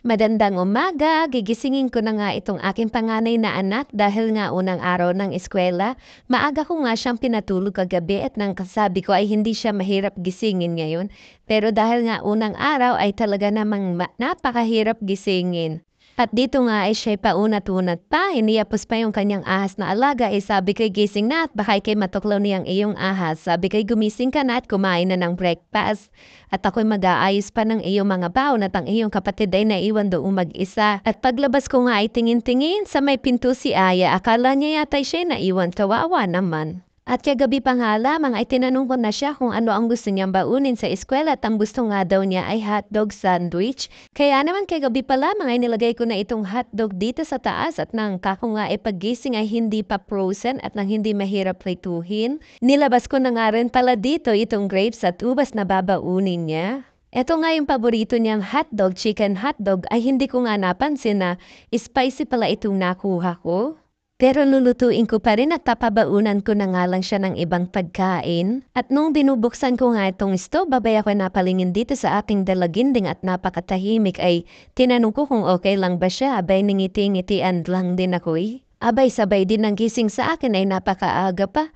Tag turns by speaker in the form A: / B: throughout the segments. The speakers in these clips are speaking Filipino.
A: Madandang umaga, gigisingin ko na nga itong aking panganay na anak dahil nga unang araw ng eskwela. Maaga ko nga siyang pinatulog kagabi at nang kasabi ko ay hindi siya mahirap gisingin ngayon. Pero dahil nga unang araw ay talaga namang napakahirap gisingin. At dito nga ay siya'y paunat-unat pa, iniyapos pa yung kanyang ahas na alaga, sabi ko'y gising na at baka kay matuklaw niyang iyong ahas. Sabi ko'y gumising ka na at kumain na ng breakfast. At ako'y mag-aayos pa ng iyong mga baon at ang iyong kapatid ay naiwan doon mag-isa. At paglabas ko nga ay tingin-tingin sa may pinto si Aya, akala niya yata'y siya'y naiwan, kawawa naman. At kagabi pa nga lamang ay tinanong ko na siya kung ano ang gusto niyang baunin sa eskwela at ang gusto nga daw niya ay hotdog sandwich. Kaya naman kagabi pa lamang ay nilagay ko na itong hotdog dito sa taas at nang kako nga ay paggising ay hindi pa frozen at nang hindi mahirap prituhin. Nilabas ko na nga rin pala dito itong grapes at ubas na babaunin niya. Ito nga yung paborito niyang hotdog, chicken hotdog ay hindi ko nga napansin na spicy pala itong nakuha ko. Pero lulutuin ko pa rin at papabaunan ko na nga lang siya ng ibang pagkain. At nung binubuksan ko nga itong stove, babay ako napalingin dito sa aking dalaginding at napakatahimik ay tinanong ko kung okay lang ba siya. Abay ningiti-ngitian lang din ako eh. Abay sabay din ang gising sa akin ay napakaaga pa.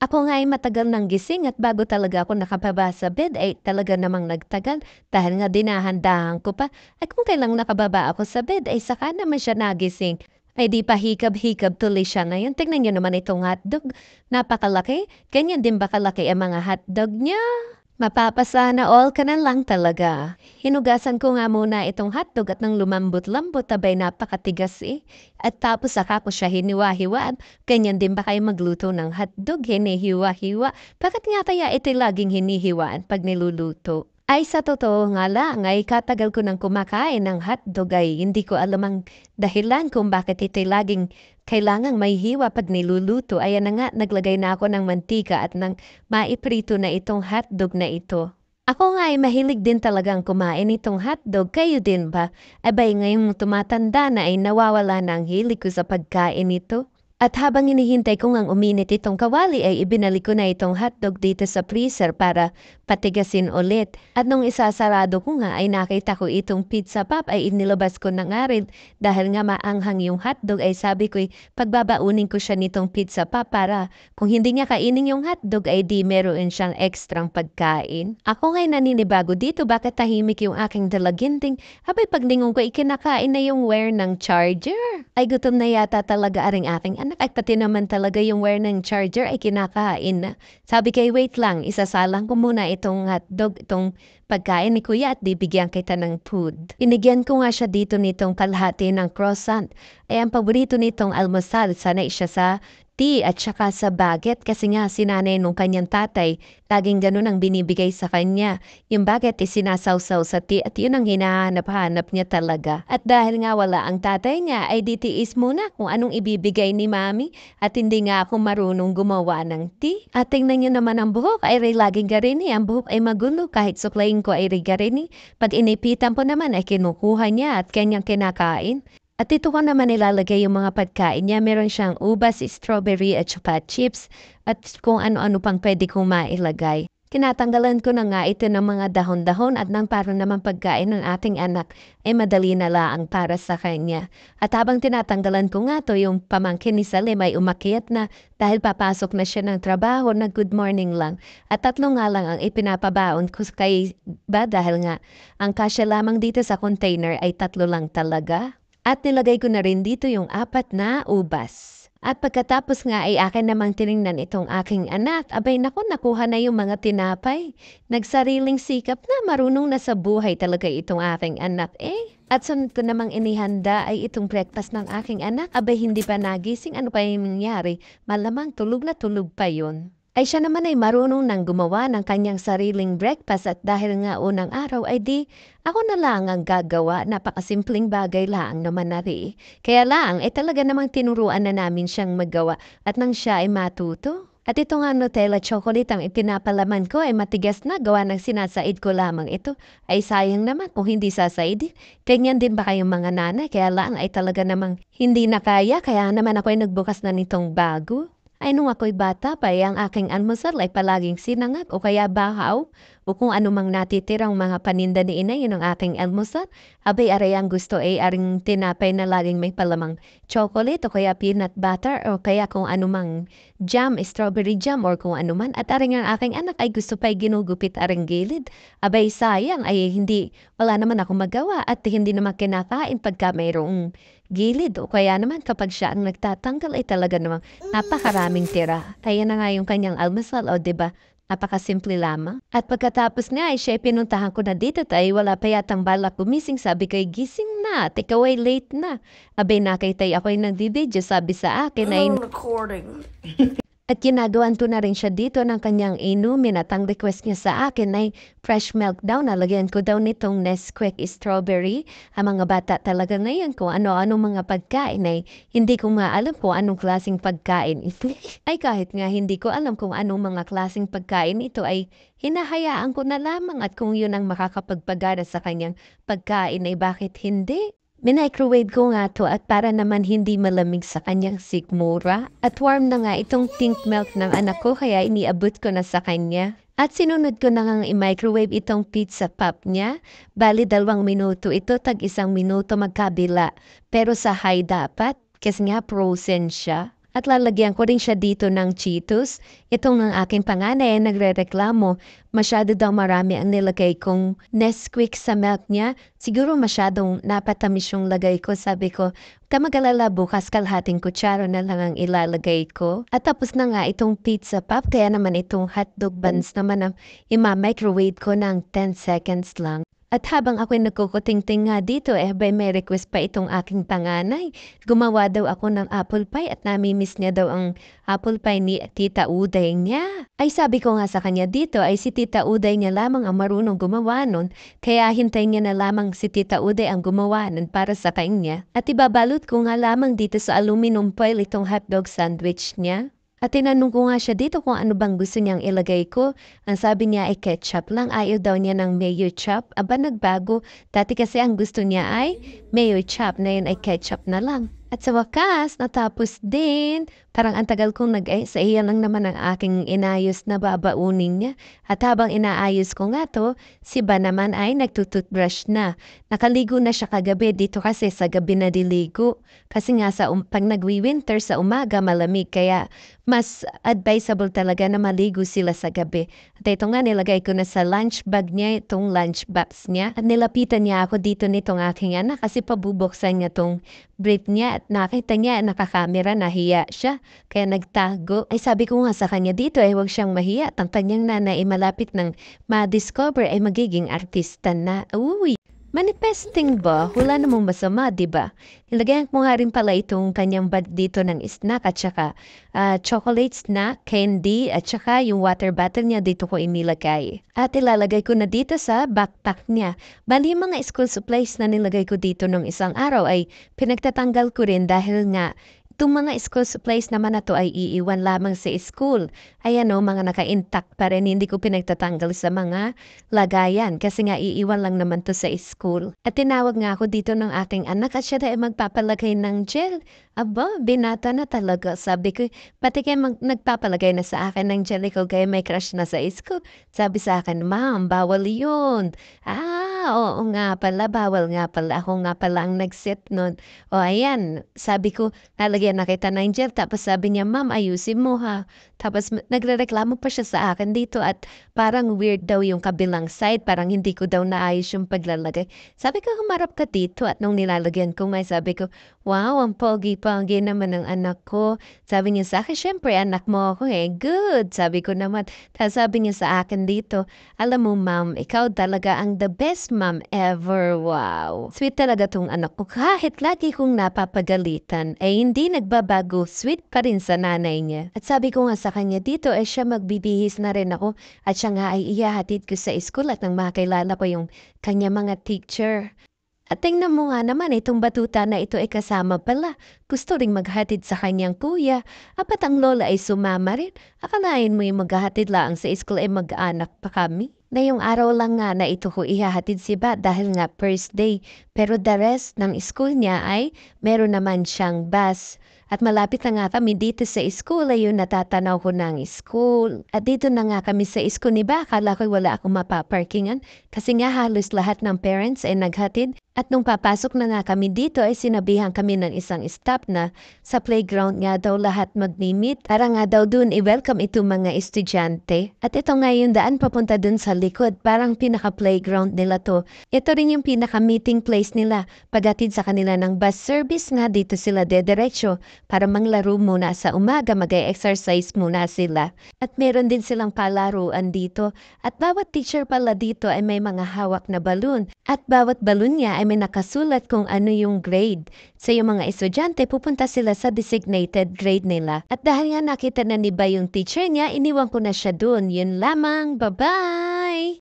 A: Ako nga ay matagal nang gising at bago talaga ako nakababa sa bed ay talaga namang nagtagal dahil nga dinahandahan ko pa. At kung kailang nakababa ako sa bed ay saka naman siya nagising. Ay di pa hikab-hikab tuloy siya ngayon. Tingnan niyo naman itong hotdog. Napakalaki. Ganyan din ba kalaki ang mga hotdog niya? Mapapasana all ka na lang talaga. Hinugasan ko nga muna itong hotdog at nang lumambot-lambot abay napakatigas eh. At tapos saka ko siya hiniwa-hiwa. Ganyan din ba kayo magluto ng hotdog? Hinihiwa-hiwa. Bakit nga kaya ito laging hinihiwaan pag niluluto? Ay sa totoo nga lang ay katagal ko nang kumakain ng hotdog ay hindi ko alam ang dahilan kung bakit ito'y laging kailangang may hiwa pag niluluto. Ayan na nga, naglagay na ako ng mantika at nang maiprito na itong hotdog na ito. Ako nga ay mahilig din talagang kumain itong hotdog. Kayo din ba? Abay ngayong tumatanda na ay nawawala na ang hilig ko sa pagkain ito. At habang hinihintay ko ngang uminit itong kawali ay ibinalik ko na itong hotdog dito sa freezer para patigasin ulit. At nung isasarado ko nga ay nakita ko itong pizza pop ay inilabas ko na nga rin dahil nga maanghang yung hotdog ay sabi ko pagbabaunin ko siya nitong pizza pop para kung hindi niya kainin yung hotdog ay di meron siyang ekstrang pagkain. Ako nga'y naninibago dito bakit tahimik yung aking dalaginting. Abay paglingon ko ikinakain na yung wire ng charger. Ay gutom na yata talaga aring aking anak ay pati naman talaga yung wire ng charger ay kinakain na. Sabi kay wait lang, isasalang ko muna itong hotdog, itong pagkain ni kuya at bibigyan kita ng food. Inigyan ko nga siya dito nitong kalahati ng croissant. Ay ang paborito nitong almusal, sanay siya sa tea at saka sa baget kasi nga sinanay nung kanyang tatay, laging ganun ang binibigay sa kanya. Yung baget sinasawsaw sa tea at yun ang hinahanap-hanap niya talaga. At dahil nga wala ang tatay niya ay ditiis muna kung anong ibibigay ni mami at hindi nga ako marunong gumawa ng tea. At tingnan niyo naman ang buhok ay laging garini. Ang buhok ay magulo kahit suklayin ko ay garini. Pag inipitan po naman ay kinukuha niya at kanyang kinakain. At ito ko naman ilalagay yung mga pagkain niya. Meron siyang ubas, strawberry at saka chips at kung ano-ano pang pwede kong mailagay. Kinatanggalan ko na nga ito ng mga dahon-dahon at nang para naman pagkain ng ating anak ay madali na laang para sa kanya. At habang tinatanggalan ko nga to yung pamangkin ni Salim ay umakyat na dahil papasok na siya ng trabaho na good morning lang. At tatlo nga lang ang ipinapabaon ko kay ba dahil nga ang kasya lamang dito sa container ay tatlo lang talaga. At nilagay ko na rin dito yung 4 na ubas. At pagkatapos nga ay akin namang tiningnan itong aking anak. Abay naku, nakuha na yung mga tinapay. Nagsariling sikap na marunong na sa buhay talaga itong aking anak eh. At sunod ko namang inihanda ay itong breakfast ng aking anak. Abay hindi pa nagising, ano pa yung nangyari? Malamang tulog na tulog pa yun. Ay siya naman ay marunong nang gumawa ng kanyang sariling breakfast at dahil nga unang araw ay di ako na lang ang gagawa. Napakasimpleng bagay lang naman na rin. Kaya lang ay talaga namang tinuruan na namin siyang magawa at nang siya ay matuto. At ito nga Nutella chocolate ang ipinapalaman ko ay matigas na gawa ng sinasaid ko lamang ito. Ay sayang naman kung hindi sasaid. Ganyan din ba kayong mga nanay? Kaya lang ay talaga namang hindi na kaya. Kaya naman ako ay nagbukas na nitong bago. Ay nung ako'y bata pa, ang aking almusal ay palaging sinangag o kaya bahaw. o kung ano mang natitirang mga paninda ni inay, yun ang aking almusal. Abay, aray ang gusto ay aring tinapay na laging may palamang chocolate o kaya peanut butter o kaya kung ano mang jam, strawberry jam or kung ano man. At aring ang aking anak ay gusto pa'y ginugupit aring gilid. Abay, sayang ay hindi, wala naman ako magawa at hindi naman kinakain pagka mayroong gilid o kaya naman kapag siya ang nagtatanggal ay talaga namang napakaraming tira. Kaya na nga yung kanyang almusal o 'di ba? Napakasimple lamang. At pagkatapos nga ay siya pinuntahan ko na dito tay wala pa yatang balak gumising. Sabi ko, gising na, ikaw ay late na. Abay nakitay ako ay nagdi-video, sabi sa akin ay
B: Recording.
A: at ginagawan ko na rin siya dito ng kanyang inumin at ang request niya sa akin ay fresh milk daw. Nalagyan ko daw nitong Nesquik strawberry. Ang mga bata talaga ngayon kung ano-ano mga pagkain ay hindi ko maalam kung anong klaseng pagkain ito. Ay kahit nga hindi ko alam kung anong mga klaseng pagkain ito ay hinahayaan ko na lamang at kung yun ang makakapagpagana sa kanyang pagkain ay bakit hindi? Minicrowave ko nga 'to at para naman hindi malamig sa kanyang sikmura at warm na nga itong pink milk ng anak ko kaya iniabot ko na sa kanya. At sinunod ko na ngang i-microwave itong pizza pop niya. Bali 2 minuto ito, tag 1 minuto magkabila. Pero sa high dapat kasi nga frozen siya. At lalagyan ko rin siya dito ng Cheetos. Itong ng aking panganay ay nagrereklamo. Masyado daw marami ang nilagay kong Nesquik sa milk niya. Siguro masyadong napatamis yung lagay ko. Sabi ko, magalala bukas kalahating kutsara na lang ang ilalagay ko. At tapos na nga itong pizza pop. Kaya naman itong hotdog buns naman ang ima-microwave ko ng 10 seconds lang. At habang ako'y nagkukuting-ting nga dito, may request pa itong aking panganay. Gumawa daw ako ng apple pie at namimiss niya daw ang apple pie ni Tita Uday niya. Ay sabi ko nga sa kanya dito ay si Tita Uday niya lamang ang marunong gumawa nun. Kaya hintayin niya na lamang si Tita Uday ang gumawa nun para sa kanya. At ibabalot ko nga lamang dito sa aluminum foil itong hotdog sandwich niya. At tinanong ko nga siya dito kung ano bang gusto niyang ilagay ko. Ang sabi niya ay ketchup lang. Ayaw daw niya ng mayo chop. Aba nagbago. Dati kasi ang gusto niya ay mayo chop. Na yun ay ketchup na lang. At sa wakas, natapos din. Parang ang tagal kong sa iya lang naman ang aking inayos na babaunin niya. At habang inaayos ko nga to, si Ba naman ay nagtututbrush na. Nakaligo na siya kagabi dito kasi sa gabi na diligo. Kasi nga pag nagwi-winter sa umaga malamig kaya mas advisable talaga na maligo sila sa gabi. At ito nga nilagay ko na sa lunch bag niya itong lunch box niya. At nilapitan niya ako dito nitong aking anak kasi pabubuksan niya tong brief niya at nakita niya nakakamera nahiya siya. Kaya nagtago. Ay sabi ko nga sa kanya dito ay huwag siyang mahiya at ang kanyang nanay malapit ng ma-discover ay magiging artista na. Uy! Manifesting ba? Wala namang masama, di ba? Nilagyan ko nga rin pala itong kanyang bag dito ng snack at saka chocolate snack, candy at saka yung water bottle niya dito ko inilagay. At ilalagay ko na dito sa backpack niya. Bali yung mga school supplies na nilagay ko dito nung isang araw ay pinagtatanggal ko rin dahil nga itong mga school supplies naman na to ay iiwan lamang sa school. Ayan o, mga naka-intact pa rin. Hindi ko pinagtatanggal sa mga lagayan kasi nga iiwan lang naman to sa school. At tinawag nga ako dito ng aking anak at siya ay magpapalagay ng gel. Aba, binata na talaga. Sabi ko, pati kayo nagpapalagay na sa akin ng gel ko kaya may crush na sa school. Sabi sa akin, ma'am, bawal yun. Oo nga pala, bawal nga pala. Ako nga pala ang nag-set nun. O ayan, sabi ko, nalagyan na kita ng gel. Tapos sabi niya, ma'am, ayusin mo ha. Tapos nagrereklamo pa siya sa akin dito at parang weird daw yung kabilang side. Parang hindi ko daw naayos yung paglalagay. Sabi ko, humarap ka dito at nung nilalagyan ko may sabi ko, wow, ang pogi-pogi naman ng anak ko. Sabi niya sa akin, syempre anak mo ako eh. Good, sabi ko naman. Tapos sabi niya sa akin dito, alam mo ma'am, ikaw talaga ang the best ma'am ever. Wow. Sweet talaga tong anak ko. Kahit lagi kong napapagalitan, ay hindi nagbabago. Sweet pa rin sa nanay niya. At sabi ko nga sa kanya dito, ay siya magbibihis na rin ako. At siya nga ay iyahatid ko sa school at nang makilala ko yung kanya mga teacher. At tingnan mo nga naman itong batuta na ito ay kasama pala. Gusto ring maghatid sa kanyang kuya. Apat ang lola ay sumama rin. Akalain mo yung maghatid lang sa school ay mag-anak pa kami. Na yung araw lang nga na ito ko ihahatid si Ba dahil nga first day. Pero the rest ng school niya ay meron naman siyang bus. At malapit na nga kami dito sa school, ayun natatanaw ko ng school. At dito na nga kami sa school ni ba, akala ko wala akong mapaparkingan kasi nga halos lahat ng parents ay naghatid. At nung papasok na nga kami dito ay sinabihan kami ng isang staff na sa playground nga daw lahat mag-meet para nga daw dun i-welcome itong mga estudyante. At ito nga yung daan papunta dun sa likod, parang pinaka-playground nila to. Ito rin yung pinaka-meeting place nila. Paghatid sa kanila ng bus service nga dito sila dediretso para manglaro muna sa umaga, mag-exercise muna sila. At meron din silang palaruan dito. At bawat teacher pala dito ay may mga hawak na balloon. At bawat balloon niya ay may nakasulat kung ano yung grade. So yung mga estudyante, pupunta sila sa designated grade nila. At dahil nga nakita na ni Ba yung teacher niya, iniwan ko na siya dun. Yun lamang. Bye-bye!